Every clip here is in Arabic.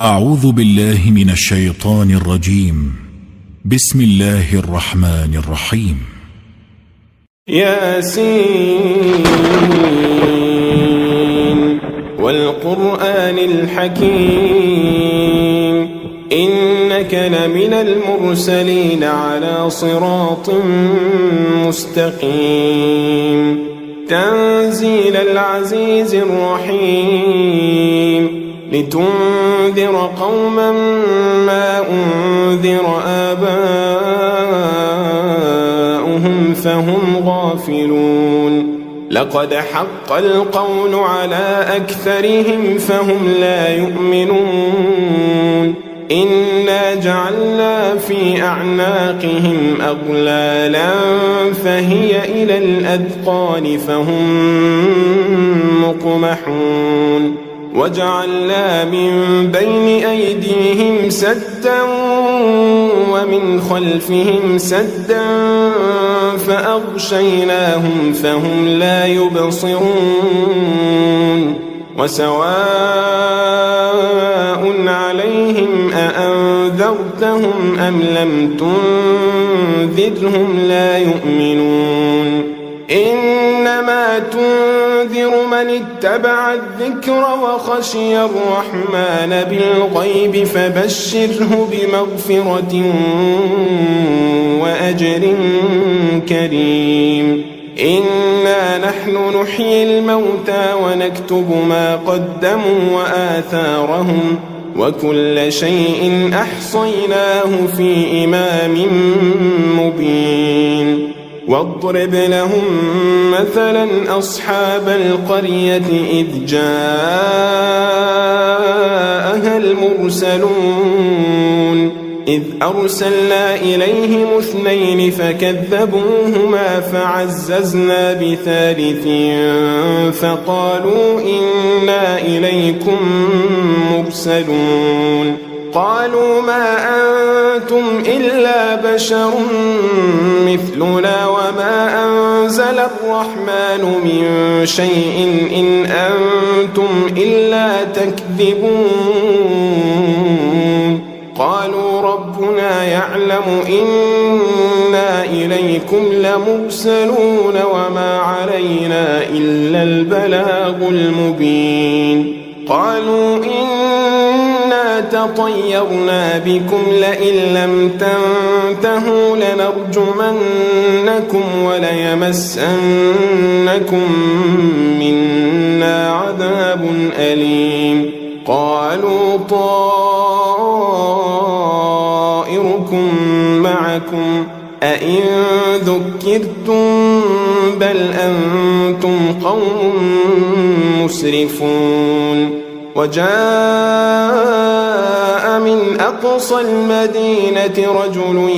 أعوذ بالله من الشيطان الرجيم. بسم الله الرحمن الرحيم. ياسين والقرآن الحكيم إنك لمن المرسلين على صراط مستقيم تنزيل العزيز الرحيم لتنذر قوما ما أنذر آباؤهم فهم غافلون لقد حق القول على أكثرهم فهم لا يؤمنون إنا جعلنا في أعناقهم أغلالا فهي إلى الأذقان فهم مقمحون وجعلنا من بين أيديهم سدا ومن خلفهم سدا فأغشيناهم فهم لا يبصرون وسواء عليهم أأنذرتهم أم لم تنذرهم لا يؤمنون إنما تنذر من اتبع الذكر وخشي الرحمن بالغيب فبشره بمغفرة وأجر كريم إنا نحن نحيي الموتى ونكتب ما قدموا وآثارهم وكل شيء أحصيناه في إمام مبين واضرب لهم مثلا أصحاب القرية إذ جاءها المرسلون إذ أرسلنا إليهم 2 فكذبوهما فعززنا بثالث فقالوا إنا إليكم مرسلون قالوا ما أنتم إلا بشر مثلنا وما أنزل الرحمن من شيء إن أنتم إلا تكذبون قالوا ربنا يعلم إنا إليكم لمرسلون وما علينا إلا البلاغ المبين قالوا إنا تطيرنا بكم لئن لم تنتهوا لنرجمنكم وليمسنكم منا عذاب أليم قالوا طائركم معكم أئن ذكرتم بل أنتم قوم مسرفون وجاء من أقصى المدينة رجل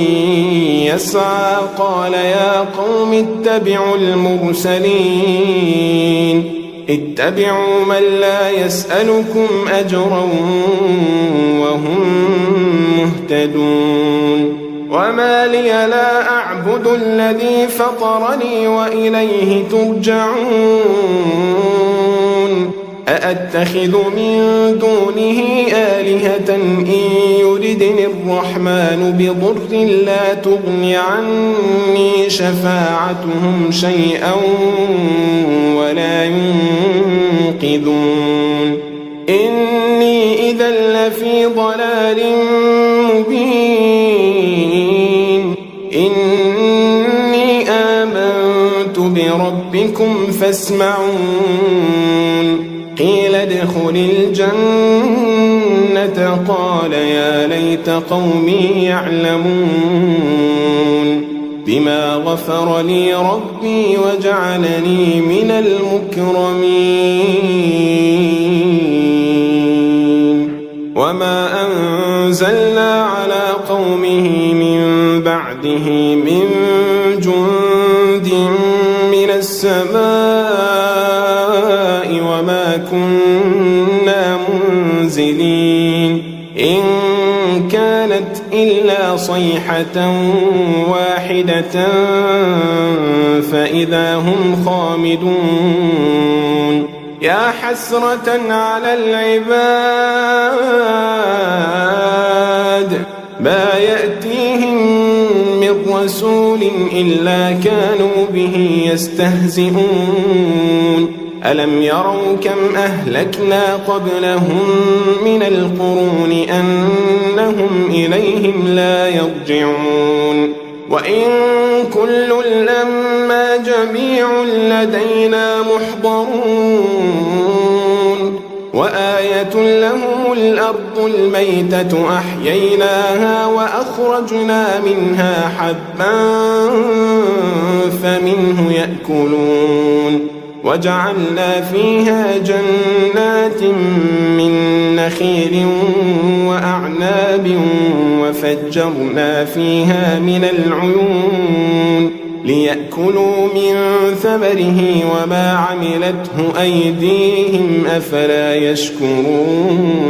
يسعى قال يا قوم اتبعوا المرسلين اتبعوا من لا يسألكم أجرا وهم مهتدون وما لي لا أعبد الذي فطرني وإليه ترجعون أأتخذ من دونه آلهة إن يردني الرحمن بضر لا تغن عني شفاعتهم شيئا ولا ينقذون إني إذا لفي ضلال مبين إني آمنت بربكم فاسمعون قيل ادخل الجنة قال يا ليت قومي يعلمون بما غفر لي ربي وجعلني من المكرمين وما أنزلنا على قومه من بعده من جند من السماء وما كنا منزلين إن كانت إلا صيحة واحدة فإذا هم خامدون يا حسرة على العباد رسول إلا كانوا به يستهزئون ألم يروا كم أهلكنا قبلهم من القرون أنهم إليهم لا يرجعون وإن كل لما جميع لدينا محضرون وآية لهم الأرض الميتة أحييناها وأخرجنا منها حبا فمنه يأكلون وجعلنا فيها جنات من نخيل وأعناب وفجرنا فيها من العيون ليأكلوا من ثمره وما عملته أيديهم أفلا يشكرون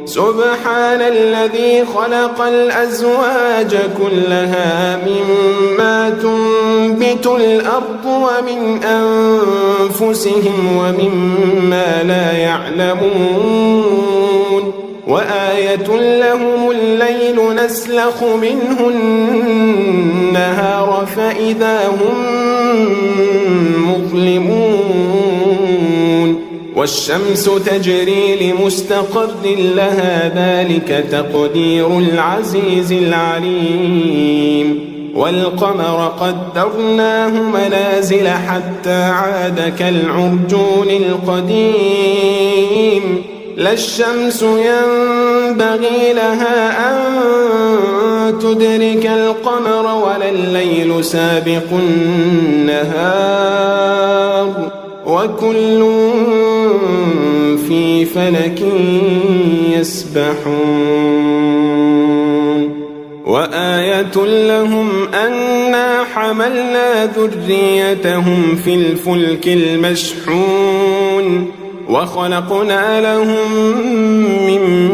سبحان الذي خلق الأزواج كلها مما تنبت الأرض ومن أنفسهم ومما لا يعلمون وآية لهم الليل نسلخ منه النهار فإذا هم مظلمون والشمس تجري لمستقر لها ذلك تقدير العزيز العليم والقمر قدرناه منازل حتى عاد كالعرجون القديم لا الشمس ينبغي لها أن تدرك القمر ولا الليل سابق النهار وكل في فلك يسبحون وآية لهم أنا حملنا ذريتهم في الفلك المشحون وخلقنا لهم من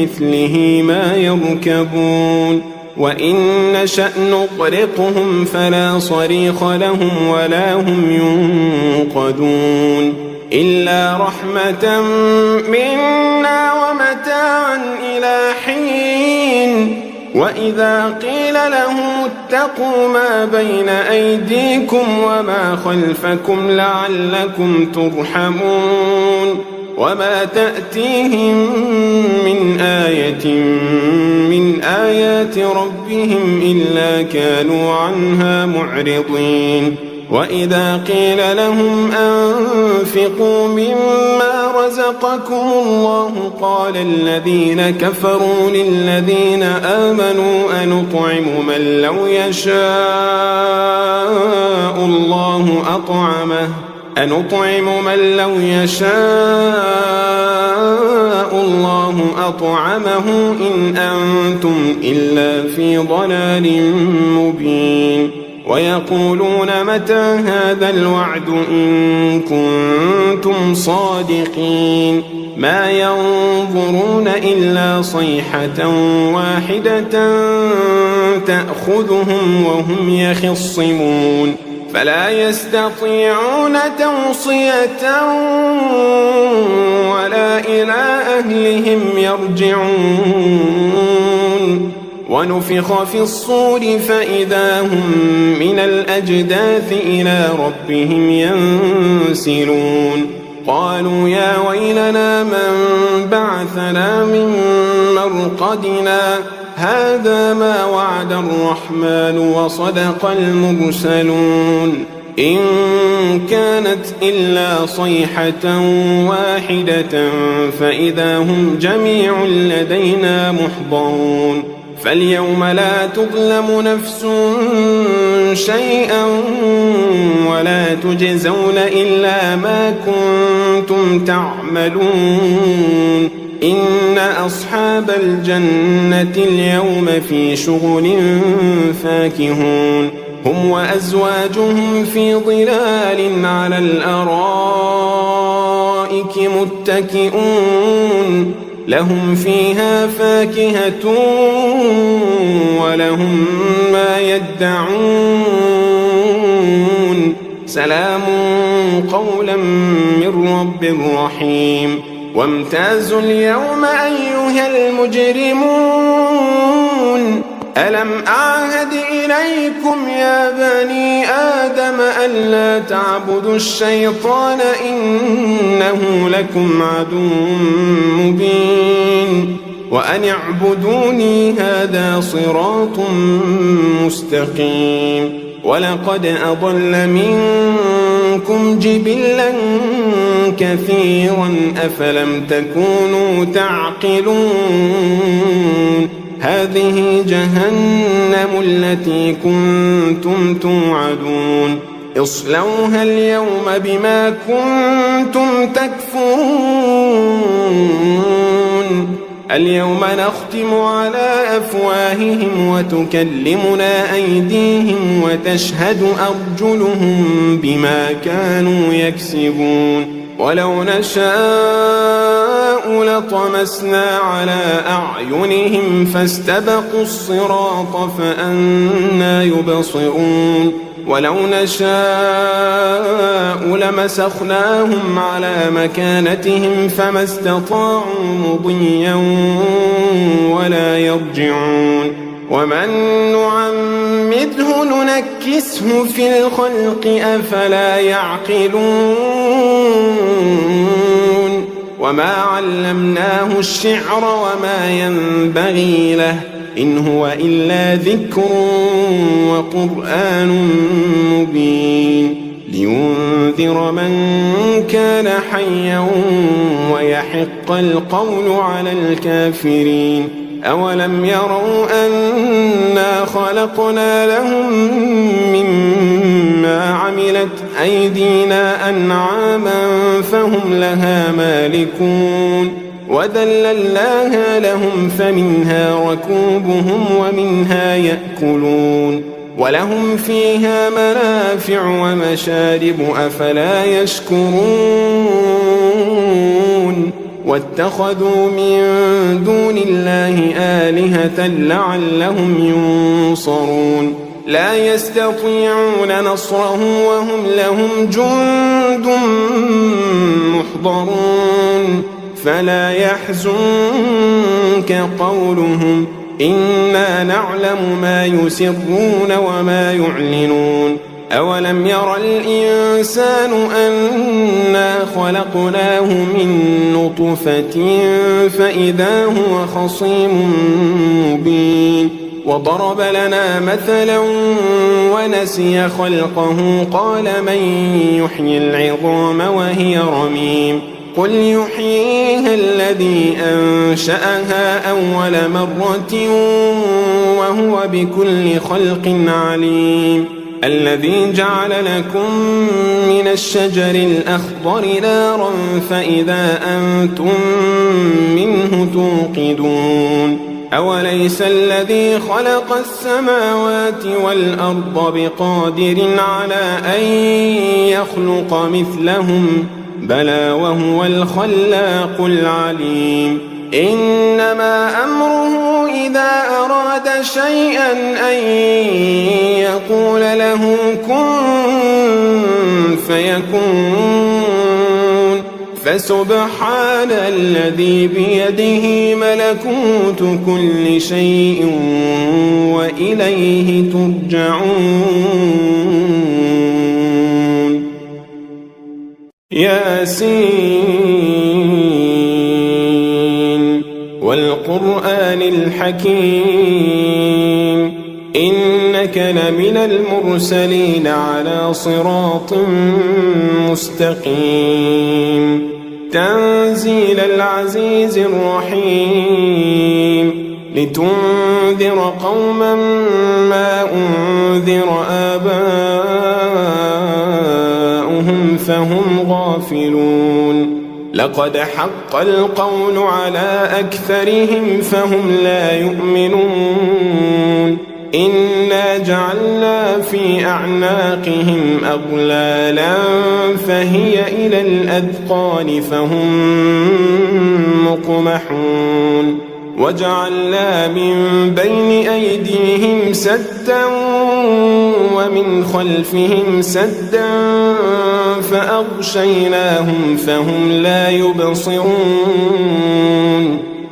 مثله ما يركبون وإن نشأ نغرقهم فلا صريخ لهم ولا هم ينقذون إلا رحمة منا ومتاعا إلى حين وإذا قيل لهم اتقوا ما بين أيديكم وما خلفكم لعلكم ترحمون وما تأتيهم من آية من آيات ربهم إلا كانوا عنها معرضين وإذا قيل لهم أنفقوا مما رزقكم الله قال الذين كفروا للذين آمنوا أنطعم من لو يشاء الله أطعمه أنطعم من لو يشاء الله أطعمه إن أنتم إلا في ضلال مبين ويقولون متى هذا الوعد إن كنتم صادقين ما ينظرون إلا صيحة واحدة تأخذهم وهم يخصمون فلا يستطيعون توصية ولا إلى أهلهم يرجعون ونفخ في الصور فإذا هم من الأجداث إلى ربهم ينسلون قالوا يا ويلنا من بعثنا من مرقدنا هذا ما وعد الرحمن وصدق المرسلون إن كانت إلا صيحة واحدة فإذا هم جميع لدينا محضرون فاليوم لا تظلم نفس شيئا ولا تجزون إلا ما كنتم تعملون إن أصحاب الجنة اليوم في شغل فاكهون هم وأزواجهم في ظلال على الأرائك متكئون لهم فيها فاكهة ولهم ما يدعون سلام قولا من رب رحيم وامتازوا اليوم أيها المجرمون ألم أعهد إليكم يا بني آدم ألا تعبدوا الشيطان إنه لكم عدو مبين وأن اعبدوني هذا صراط مستقيم ولقد أضل منكم جبلا كثيرا أفلم تكونوا تعقلون هذه جهنم التي كنتم توعدون اصلوها اليوم بما كنتم تكفرون اليوم نختم على أفواههم وتكلمنا أيديهم وتشهد أرجلهم بما كانوا يكسبون ولو نشاء لطمسنا على أعينهم فاستبقوا الصراط فأنى يبصرون ولو نشاء لمسخناهم على مكانتهم فما استطاعوا مضيا ولا يرجعون ومن نعمده ننكسه في الخلق أفلا يعقلون وما علمناه الشعر وما ينبغي له إن هو إلا ذكر وقرآن مبين لينذر من كان حيا ويحق القول على الكافرين أولم يروا أنا خلقنا لهم مما عملت أيدينا أنعاما فهم لها مالكون وذللناها لهم فمنها ركوبهم ومنها يأكلون ولهم فيها منافع ومشارب أفلا يشكرون واتخذوا من دون الله آلهة لعلهم ينصرون لا يستطيعون نصرهم وهم لهم جند محضرون فلا يحزنك قولهم إنا نعلم ما يسرون وما يعلنون أولم ير الإنسان أنا خلقناه من نطفة فإذا هو خصيم مبين وضرب لنا مثلا ونسي خلقه قال من يحيي العظام وهي رميم قل يحييها الذي أنشأها أول مرة وهو بكل خلق عليم الذي جعل لكم من الشجر الأخضر نارا فإذا أنتم منه توقدون أوليس الذي خلق السماوات والأرض بقادر على أن يخلق مثلهم بلى وهو الخلاق العليم إنما أمره إذا أراد شيئا أن يقول له كن فيكون فسبحان الذي بيده ملكوت كل شيء وإليه ترجعون ياسين والقرآن الحكيم إنك لمن المرسلين على صراط مستقيم تنزيل العزيز الرحيم لتنذر قوما ما أنذر آباؤهم فهم غافلون لقد حق القول على أكثرهم فهم لا يؤمنون إنا جعلنا في أعناقهم أغلالا فهي إلى الأذقان فهم مقمحون وجعلنا من بين أيديهم سدا ومن خلفهم سدا فأغشيناهم فهم لا يبصرون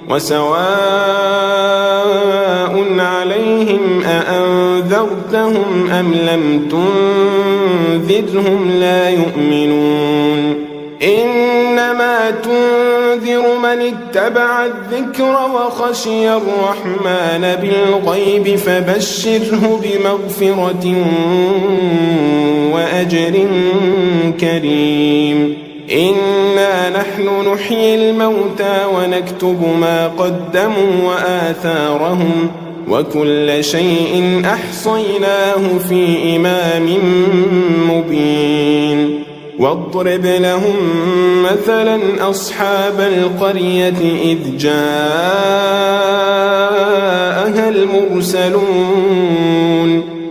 وسواء عليهم عليهم أأنذرتهم أم لم تنذرهم لا يؤمنون إنما تنذر من اتبع الذكر وخشي الرحمن بالغيب فبشره بمغفرة وأجر كريم إنا نحن نحيي الموتى ونكتب ما قدموا وآثارهم وكل شيء أحصيناه في إمام مبين واضرب لهم مثلا أصحاب القرية إذ جاءها المرسلون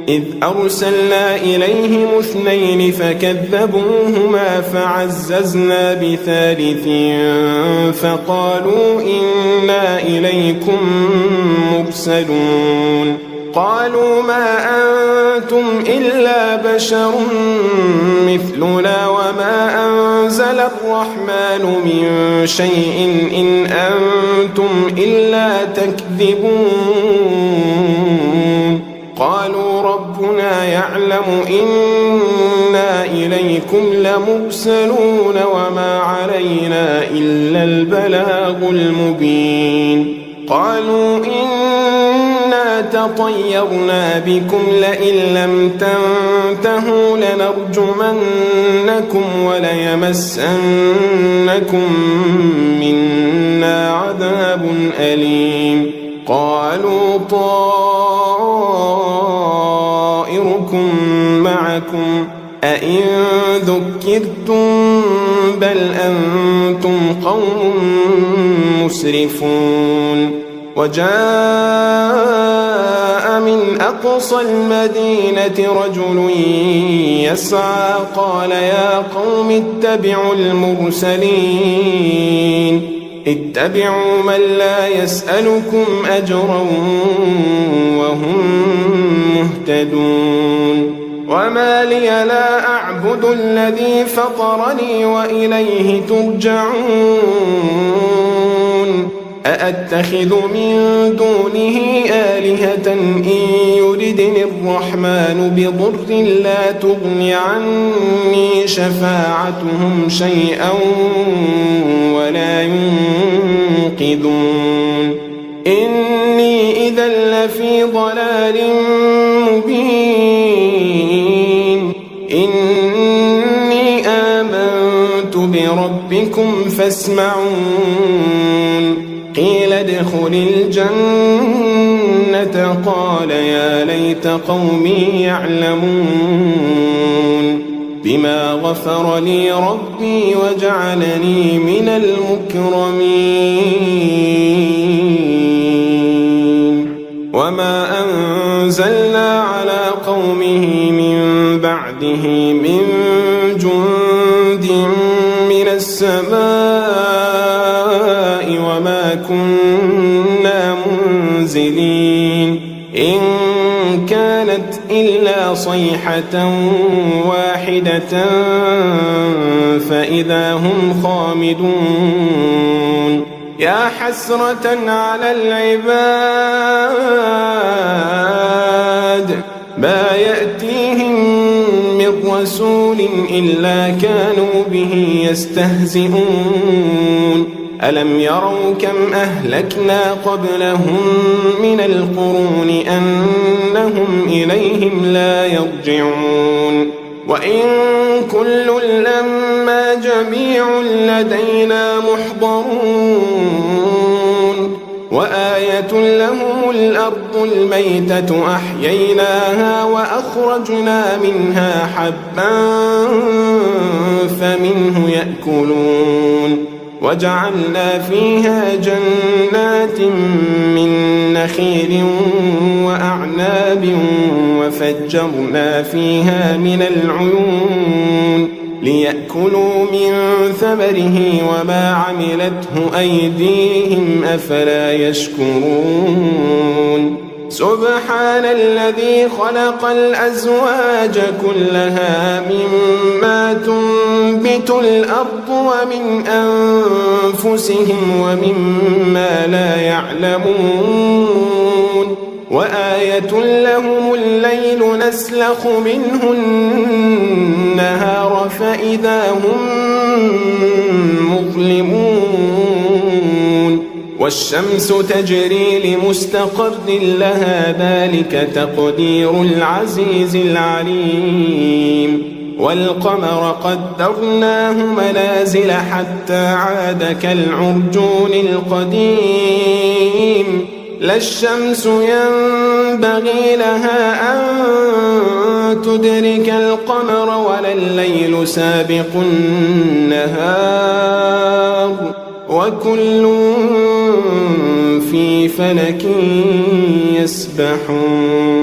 إذ أرسلنا إليهم 2 فكذبوهما فعززنا بثالث فقالوا إنا إليكم مرسلون قالوا ما أنتم إلا بشر مثلنا وما أنزل الرحمن من شيء إن أنتم إلا تكذبون قالوا ربنا يعلم إنا إليكم لمرسلون وما علينا إلا البلاغ المبين قالوا إنا تطيرنا بكم لئن لم تنتهوا لنرجمنكم وليمسنكم منا عذاب أليم قالوا طائركم معكم أئن ذكرتم بل أنتم قوم مسرفون وجاء من أقصى المدينة رجل يسعى قال يا قوم اتبعوا المرسلين اتبعوا من لا يسألكم أجرا وهم مهتدون وما لي لا أعبد الذي فطرني وإليه ترجعون أأتخذ من دونه آلهة إن يردني الرحمن بضر لا تغن عني شفاعتهم شيئا ولا ينقذون إني إذا لفي ضلال مبين إني آمنت بربكم فاسمعون قيل ادخل الجنة قال يا ليت قومي يعلمون بما غفر لي ربي وجعلني من المكرمين وما أنزلنا على قومه من بعده من جند من السماء وما كنا منزلين إن كانت إلا صيحة واحدة فإذا هم خامدون يا حسرة على العباد ما يأتيهم من رسول إلا كانوا به يستهزئون ألم يروا كم أهلكنا قبلهم من القرون أنهم إليهم لا يرجعون وإن كل لما جميع لدينا محضرون وآية لهم الأرض الميتة أحييناها وأخرجنا منها حبا فمنه يأكلون وجعلنا فيها جنات من نخيل وأعناب وفجرنا فيها من العيون ليأكلوا من ثمره وما عملته أيديهم أفلا يشكرون سبحان الذي خلق الأزواج كلها مما تنبت الأرض ومن أنفسهم ومما لا يعلمون وآية لهم الليل نسلخ منه النهار فإذا هم مظلمون والشمس تجري لمستقر لها ذلك تقدير العزيز العليم والقمر قدرناه منازل حتى عاد كالعرجون القديم لا الشمس ينبغي لها أن تدرك القمر ولا الليل سابق النهار وكل في فلك يسبحون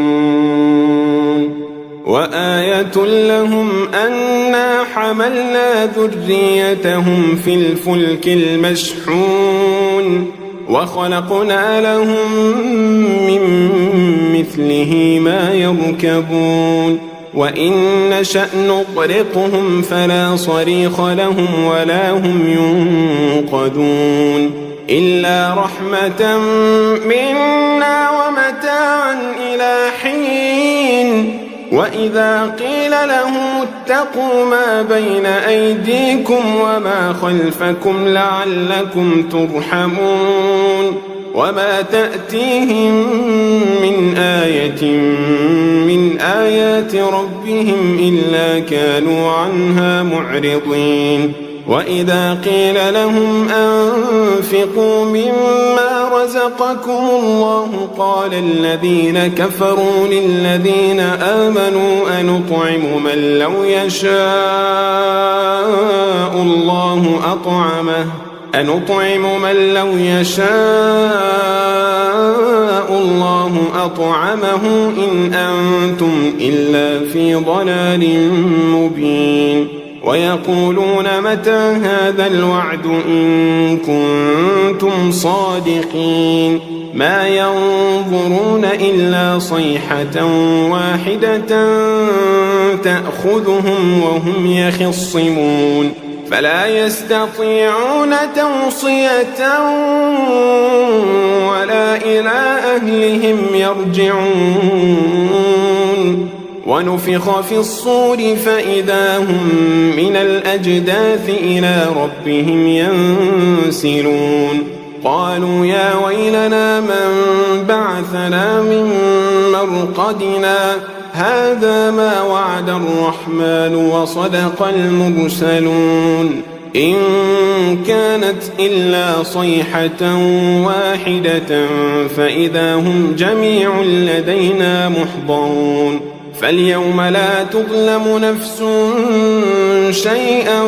وآية لهم أنا حملنا ذريتهم في الفلك المشحون وخلقنا لهم من مثله ما يركبون وإن نشأ نغرقهم فلا صريخ لهم ولا هم ينقذون إلا رحمة منا ومتاعا إلى حين وإذا قيل لهم اتقوا ما بين أيديكم وما خلفكم لعلكم ترحمون وما تأتيهم من آية من آيات ربهم إلا كانوا عنها معرضين وإذا قيل لهم أنفقوا مما رزقكم الله قال الذين كفروا للذين آمنوا أنطعم من لو يشاء الله أطعمه إن أنتم إلا في ضلال مبين ويقولون متى هذا الوعد إن كنتم صادقين ما ينظرون إلا صيحة واحدة تأخذهم وهم يخصمون فلا يستطيعون توصية ولا إلى أهلهم يرجعون ونفخ في الصور فإذا هم من الأجداث إلى ربهم ينسلون قالوا يا ويلنا من بعثنا من مرقدنا هذا ما وعد الرحمن وصدق المرسلون إن كانت إلا صيحة واحدة فإذا هم جميع لدينا محضرون فاليوم لا تظلم نفس شيئا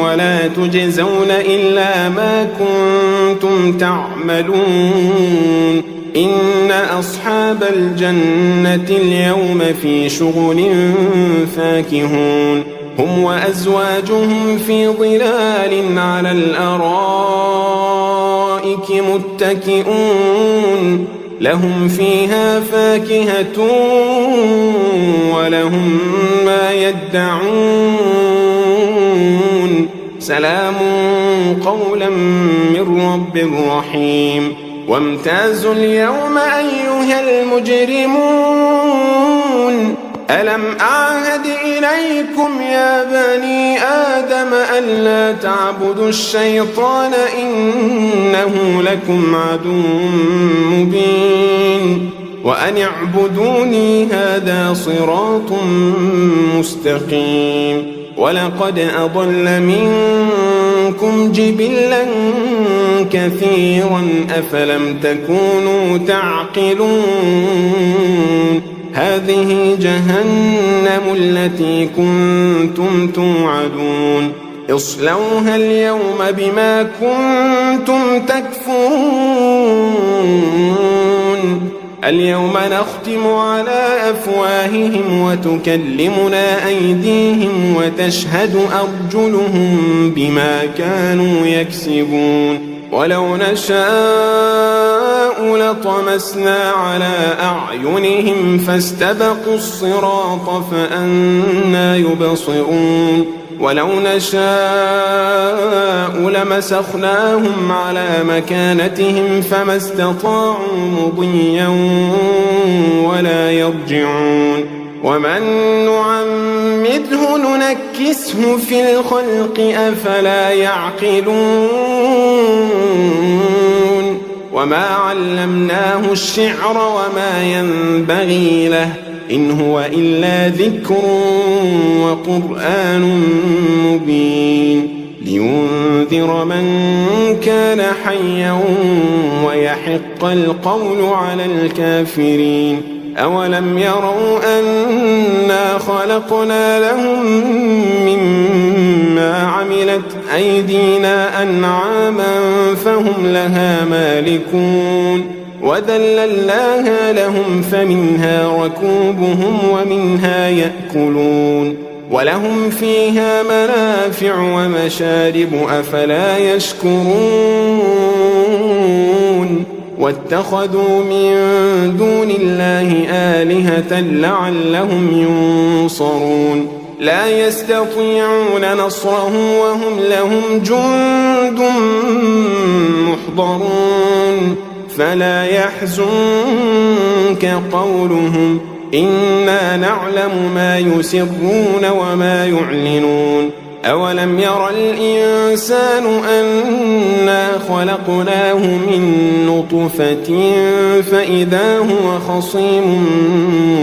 ولا تجزون إلا ما كنتم تعملون إن أصحاب الجنة اليوم في شغل فاكهون هم وأزواجهم في ظلال على الأرائك متكئون لهم فيها فاكهة ولهم ما يدعون سلام قولا من رب رحيم وامتازوا اليوم أيها المجرمون ألم أعهد إليكم يا بني آدم ألا تعبدوا الشيطان إنه لكم عدو مبين وأن اعبدوني هذا صراط مستقيم ولقد أضل منكم جبلا كثيرا أفلم تكونوا تعقلون هذه جهنم التي كنتم توعدون اصلوها اليوم بما كنتم تكفرون اليوم نختم على أفواههم وتكلمنا أيديهم وتشهد أرجلهم بما كانوا يكسبون ولو نشاء لطمسنا على أعينهم فاستبقوا الصراط فأنى يبصرون ولو نشاء لمسخناهم على مكانتهم فما استطاعوا مضيا ولا يرجعون ومن نعمره ننكسه في الخلق أفلا يعقلون وما علمناه الشعر وما ينبغي له إن هو إلا ذكر وقرآن مبين لينذر من كان حيا ويحق القول على الكافرين أولم يروا أنا خلقنا لهم مما عملت أيدينا أنعاما فهم لها مالكون وذللناها لهم فمنها ركوبهم ومنها يأكلون ولهم فيها منافع ومشارب أفلا يشكرون واتخذوا من دون الله آلهة لعلهم ينصرون لا يستطيعون نصرهم وهم لهم جند محضرون فلا يحزنك قولهم إنا نعلم ما يسرون وما يعلنون أولم ير الإنسان أنا خلقناه من نطفة فإذا هو خصيم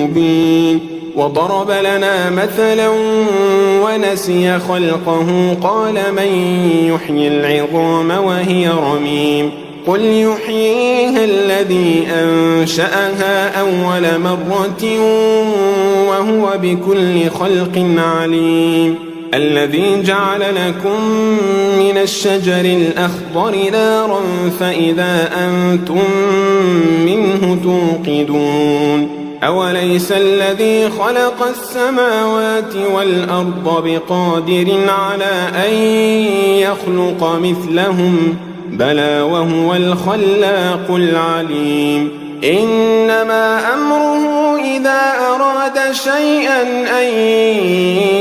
مبين وضرب لنا مثلا ونسي خلقه قال من يحيي العظام وهي رميم قل يحييها الذي أنشأها أول مرة وهو بكل خلق عليم الذي جعل لكم من الشجر الأخضر نارا فإذا أنتم منه توقدون أوليس الذي خلق السماوات والأرض بقادر على أن يخلق مثلهم بلى وهو الخلاق العليم إنما أمره إذا أراد شيئا أن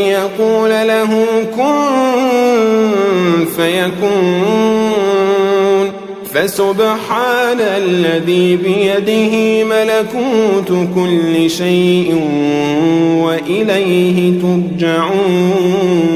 يقول له كن فيكون فسبحان الذي بيده ملكوت كل شيء وإليه ترجعون